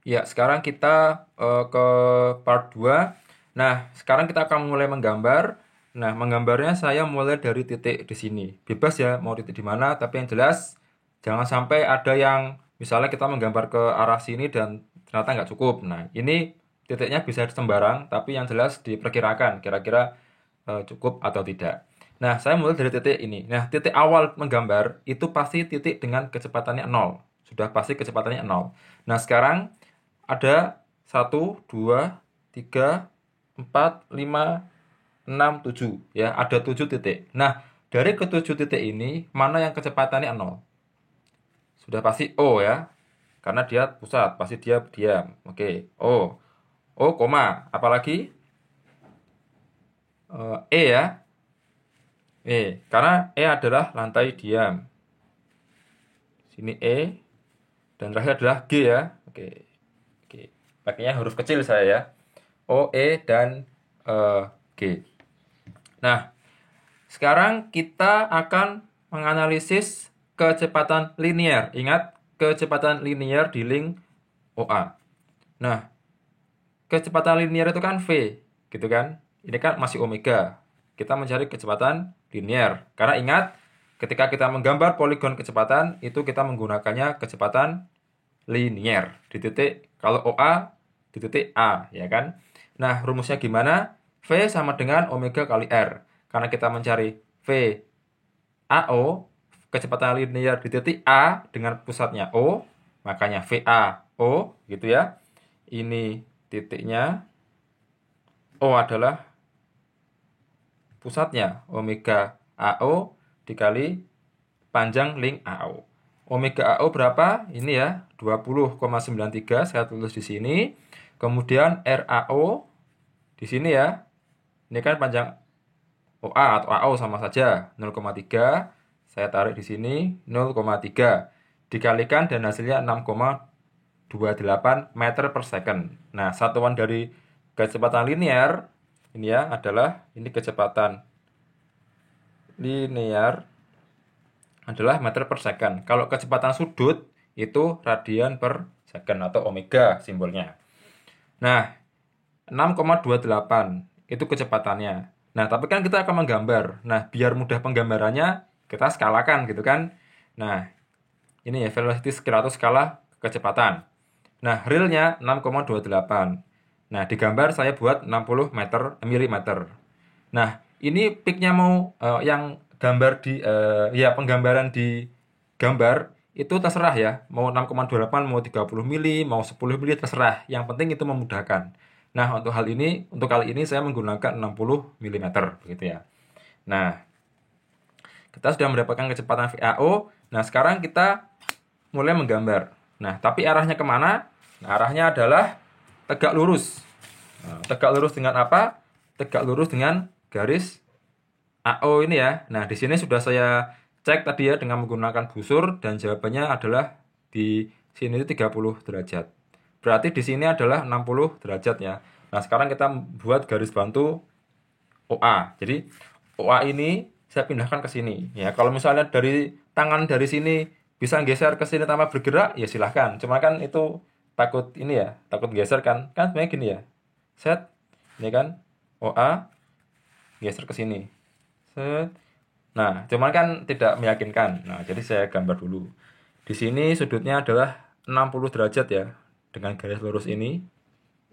Ya, sekarang kita ke part 2. Nah, sekarang kita akan mulai menggambar. Nah, menggambarnya saya mulai dari titik di sini. Bebas ya, mau titik di mana, tapi yang jelas jangan sampai ada yang misalnya kita menggambar ke arah sini dan ternyata nggak cukup. Nah, ini titiknya bisa sembarang, tapi yang jelas diperkirakan kira-kira cukup atau tidak. Nah, saya mulai dari titik ini. Nah, titik awal menggambar itu pasti titik dengan kecepatannya nol. Sudah pasti kecepatannya nol. Nah, sekarang ada satu, 2, 3, 4, 5, 6, 7. Ya, ada 7 titik. Nah, dari ketujuh titik ini, mana yang kecepatannya nol? Sudah pasti O ya, karena dia pusat, pasti dia diam. Oke, O. O, koma. Apalagi? E ya. Karena E adalah lantai diam. Sini E, dan terakhir adalah G ya. Oke, oke. Pakainya huruf kecil saya ya. O, E, dan G. Nah, sekarang kita akan menganalisis kecepatan linear. Ingat, kecepatan linear di link OA. Nah, kecepatan linear itu kan V, gitu kan? Ini kan masih omega. Kita mencari kecepatan linear. Karena ingat, ketika kita menggambar poligon kecepatan, itu kita menggunakannya kecepatan linear. Di titik, kalau OA, di titik A, ya kan? Nah, rumusnya gimana? V sama dengan omega kali R. Karena kita mencari V AO, kecepatan linear di titik A dengan pusatnya O, makanya VAO, gitu ya. Ini titiknya, O adalah pusatnya, omega AO dikali panjang link AO. Omega AO berapa? Ini ya, 20,93, saya tulis di sini. Kemudian RAO di sini ya. Ini kan panjang OA atau AO sama saja, 0,3. Saya tarik di sini 0,3 dikalikan dan hasilnya 6,28 meter per second. Nah, satuan dari kecepatan linear ini ya adalah ini kecepatan linear adalah meter per second. Kalau kecepatan sudut itu radian per second atau omega simbolnya. Nah, 6,28 itu kecepatannya. Nah, tapi kan kita akan menggambar. Nah, biar mudah penggambarannya, kita skalakan gitu kan. Nah, ini ya velocity scale atau skala kecepatan. Nah, realnya 6,28. Nah, digambar saya buat 60 milimeter. Nah, ini peaknya mau yang gambar di ya penggambaran di gambar itu terserah ya. Mau 6,28, mau 30 mili, mau 10 mili terserah. Yang penting itu memudahkan. Nah, untuk hal ini, untuk kali ini saya menggunakan 60 milimeter begitu ya. Nah, kita sudah mendapatkan kecepatan VAO. Nah, sekarang kita mulai menggambar. Nah, tapi arahnya kemana? Nah, arahnya adalah tegak lurus. Nah, tegak lurus dengan apa? Tegak lurus dengan garis AO ini ya. Nah, di sini sudah saya cek tadi ya dengan menggunakan busur dan jawabannya adalah di sini itu 30 derajat. Berarti di sini adalah 60 derajat ya. Nah, sekarang kita buat garis bantu OA. Jadi OA ini saya pindahkan ke sini. Ya, kalau misalnya dari tangan dari sini bisa geser ke sini tanpa bergerak, ya silahkan. Cuma kan itu takut ini ya, takut geser kan. Kan sebenarnya gini ya. Set, ini kan OA geser ke sini. Set. Nah, cuman kan tidak meyakinkan. Nah, jadi saya gambar dulu. Di sini sudutnya adalah 60 derajat ya. Dengan garis lurus ini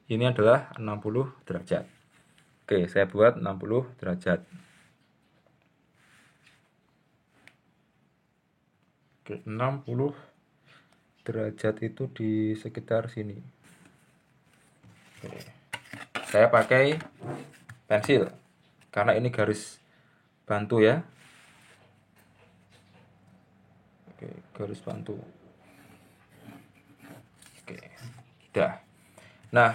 adalah 60 derajat. Oke, saya buat 60 derajat. Oke, 60 derajat itu di sekitar sini. Oke. Saya pakai pensil karena ini garis bantu ya. Oke, garis bantu. Oke, udah. Nah,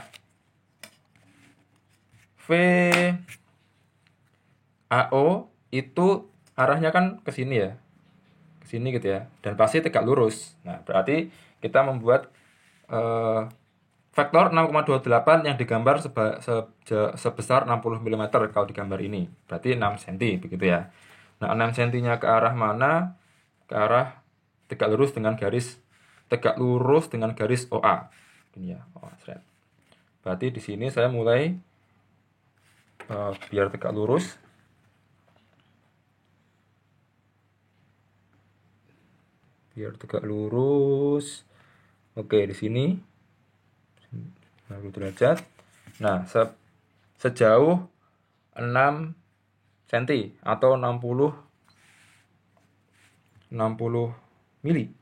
VAO itu arahnya kan ke sini ya. Ke sini gitu ya. Dan pasti tegak lurus. Nah, berarti kita membuat vektor 6,28 yang digambar sebesar 60 mm kalau digambar ini. Berarti 6 cm begitu ya. Nah, 6 cm-nya ke arah mana? Ke arah tegak lurus dengan garis OA. Gini ya. Oh, seret. Berarti di sini saya mulai biar tegak lurus. Biar tegak lurus. Oke, di sini 90 derajat. Nah, sejauh 6 cm atau 60 mili.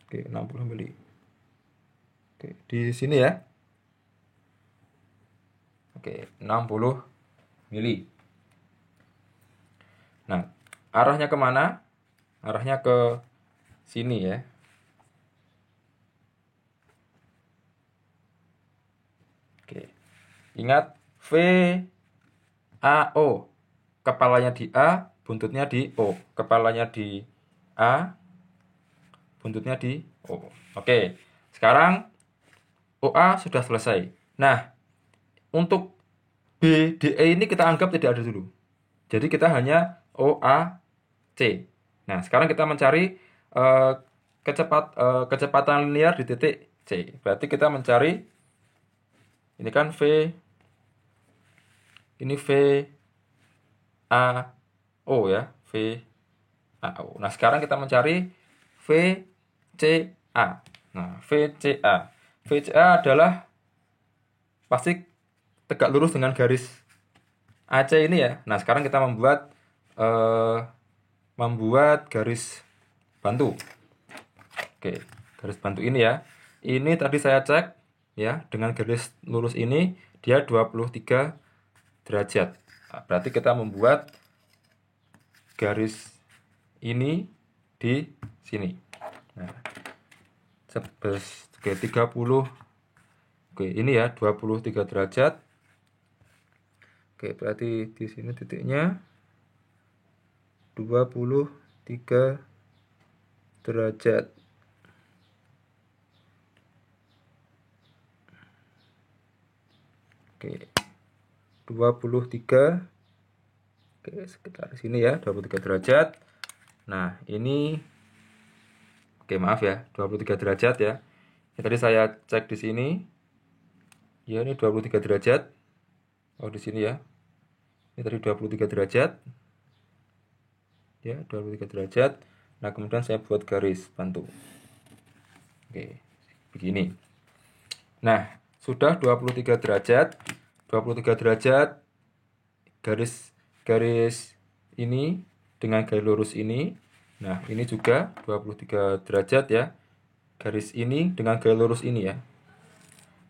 Oke, 60 mili. Oke, di sini ya. Oke, 60 mili. Nah, arahnya kemana? Arahnya ke sini ya. Oke. Ingat VAO. Kepalanya di A, buntutnya di O. Kepalanya di A, buntutnya di O. Oke. Sekarang OA sudah selesai. Nah, untuk BDE ini kita anggap tidak ada dulu. Jadi kita hanya OAC. Nah, sekarang kita mencari kecepatan linear di titik C. Berarti kita mencari ini kan ini VAO ya, VAO. Nah, sekarang kita mencari VCA. Nah, VCA adalah pasti tegak lurus dengan garis AC ini ya. Nah, sekarang kita membuat garis bantu. Oke, garis bantu ini ya. Ini tadi saya cek ya, dengan garis lurus ini dia 23 derajat. Nah, berarti kita membuat garis ini di sini. Nah, 30. Oke, ini ya 23 derajat. Oke, berarti di sini titiknya 23 derajat. Oke. 23. Oke, sekitar di sini ya, 23 derajat. Nah, ini oke, maaf ya, 23 derajat ya. Ini tadi saya cek di sini. Ya, ini 23 derajat. Oh, di sini ya. Ini tadi 23 derajat. Ya, 23 derajat. Nah, kemudian saya buat garis bantu. Oke, begini. Nah, sudah 23 derajat. 23 derajat garis ini dengan garis lurus ini. Nah, ini juga 23 derajat ya. Garis ini dengan garis lurus ini ya.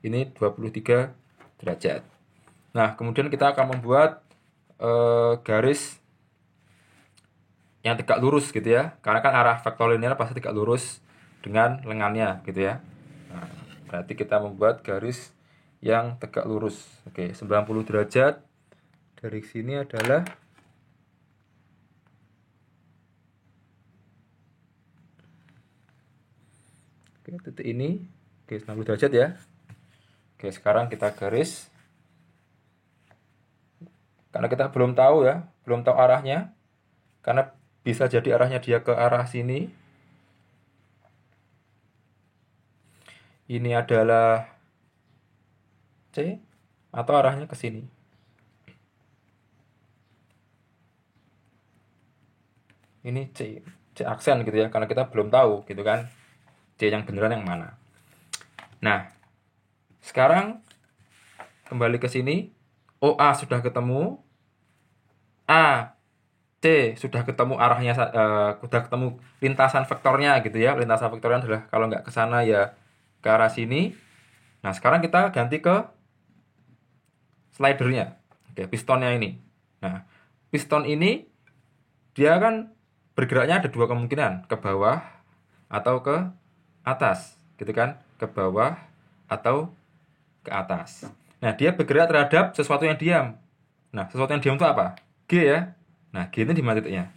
Ini 23 derajat. Nah, kemudian kita akan membuat garis yang tegak lurus gitu ya. Karena kan arah vektor linear pasti tegak lurus dengan lengannya gitu ya. Nah, berarti kita membuat garis yang tegak lurus. Oke, 90 derajat. Dari sini adalah titik ini. Oke, 90 derajat ya. Oke, sekarang kita garis. Karena kita belum tahu ya, belum tahu arahnya. Karena bisa jadi arahnya dia ke arah sini. Ini adalah C atau arahnya ke sini. Ini C aksen gitu ya, karena kita belum tahu gitu kan. C yang beneran yang mana. Nah, sekarang kembali ke sini. OA sudah ketemu. A C sudah ketemu arahnya, sudah ketemu lintasan vektornya gitu ya. Lintasan vektornya adalah kalau nggak ke sana ya ke arah sini. Nah, sekarang kita ganti ke slidernya. Oke, pistonnya ini. Nah, piston ini dia kan bergeraknya ada dua kemungkinan, ke bawah atau ke atas, gitu kan? Ke bawah atau ke atas. Nah, dia bergerak terhadap sesuatu yang diam. Nah, sesuatu yang diam itu apa? G ya. Nah, G itu di mana titiknya?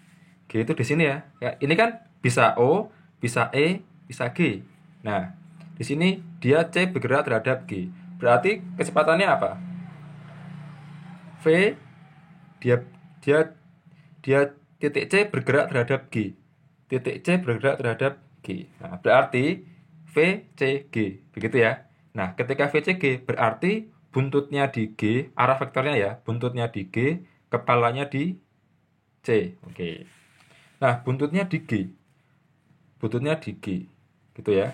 G itu di sini ya. Ya, ini kan bisa O, bisa E, bisa G. Nah, di sini dia C bergerak terhadap G. Berarti kecepatannya apa? V dia dia dia titik C bergerak terhadap G. titik C bergerak terhadap G. Nah, berarti VCG, begitu ya. Nah, ketika VCG berarti buntutnya di G, arah vektornya ya, buntutnya di G, kepalanya di C. Oke. Nah, buntutnya di G. Buntutnya di G. Gitu ya.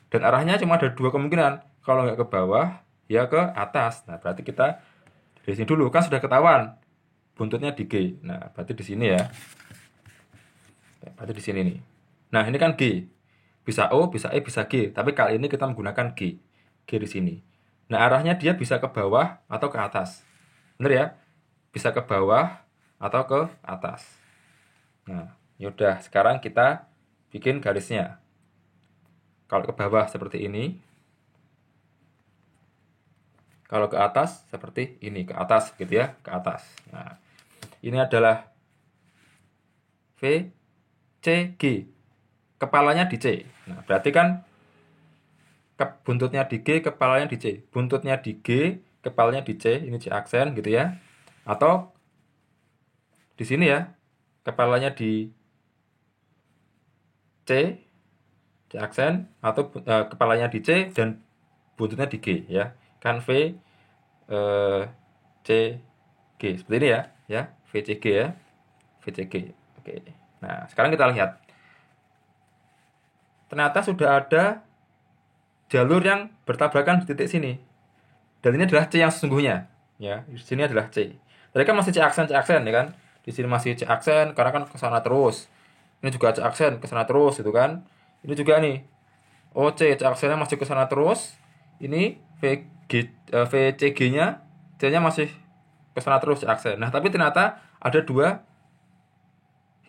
Dan arahnya cuma ada dua kemungkinan. Kalau nggak ke bawah, ya ke atas. Nah, berarti kita dari sini dulu. Kan sudah ketahuan buntutnya di G. Nah, berarti di sini ya. Berarti di sini nih. Nah, ini kan G. Bisa O, bisa E, bisa G. Tapi kali ini kita menggunakan G. G di sini. Nah, arahnya dia bisa ke bawah atau ke atas. Bener ya? Bisa ke bawah atau ke atas. Nah, yaudah. Sekarang kita bikin garisnya. Kalau ke bawah seperti ini. Kalau ke atas seperti ini. Ke atas gitu ya. Ke atas. Nah, ini adalah V, C, G. Kepalanya di C. Nah, berarti kan buntutnya di G, kepalanya di C. Buntutnya di G, kepalanya di C. Ini C aksen gitu ya. Atau di sini ya, kepalanya di C, C aksen. Atau kepalanya di C dan buntutnya di G ya. Kan V, C, G. Seperti ini ya. Ya, VCG ya. VCG. Oke. Nah, sekarang kita lihat. Ternyata sudah ada jalur yang bertabrakan di titik sini. Dan ini adalah C yang sesungguhnya. Ya, di sini adalah C. Tadi kan masih C aksen ya kan? Di sini masih C aksen karena kan ke sana terus. Ini juga C aksen ke sana terus gitu kan. Ini juga nih. Oh, C aksennya masih ke sana terus. Ini VCG-nya C-nya masih ke sana terus C aksen. Nah, tapi ternyata ada dua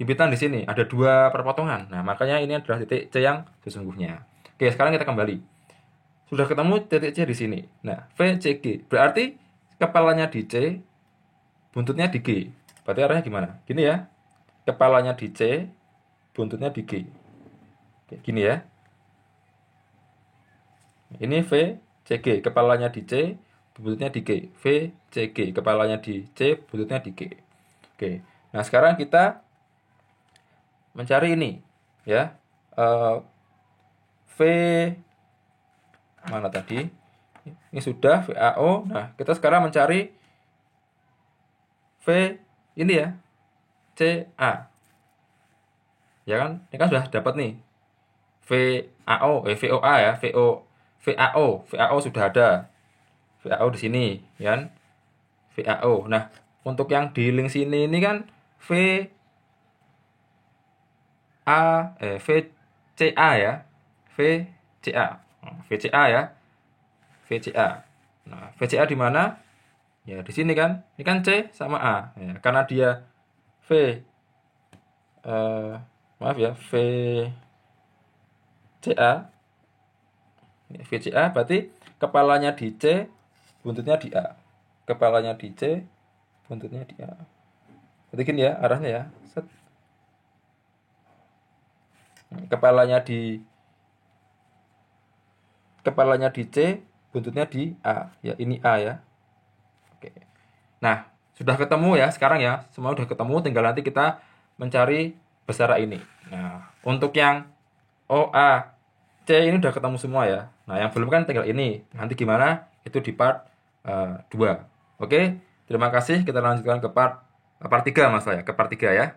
himpitan di sini, ada dua perpotongan. Nah, makanya ini adalah titik C yang sesungguhnya. Oke, sekarang kita kembali. Sudah ketemu titik C di sini. Nah, VCG. Berarti kepalanya di C, buntutnya di G. Berarti arahnya gimana? Gini ya. Kepalanya di C, buntutnya di G. Oke, gini ya. Ini VCG. Kepalanya di C, buntutnya di G. VCG. Kepalanya di C, buntutnya di G. Oke. Nah, sekarang kita mencari ini. Ya. V mana tadi? Ini sudah VAO. Nah, kita sekarang mencari V ini ya. CA. Ya kan? Ini kan sudah dapat nih. VOA ya, VAO sudah ada. VAO di sini, ya kan? VAO. Nah, untuk yang di link sini ini kan VCA ya. VCA. VCA ya. VCA. Nah, VCA di mana? Ya, di sini kan. Ini kan C sama A. Ya, karena dia VCA. VCA berarti kepalanya di C, buntutnya di A. Kepalanya di C, buntutnya di A. Berarti gini ya arahnya ya. Set. Kepalanya di C, buntutnya di A. Ya, ini A ya. Oke. Nah, sudah ketemu ya sekarang ya. Semua sudah ketemu, tinggal nanti kita mencari besar ini. Nah, untuk yang OA, C ini udah ketemu semua ya. Nah, yang belum kan tinggal ini. Nanti gimana? Itu di part 2. Oke, terima kasih. Kita lanjutkan ke part 3 Mas ya, ke part 3 ya.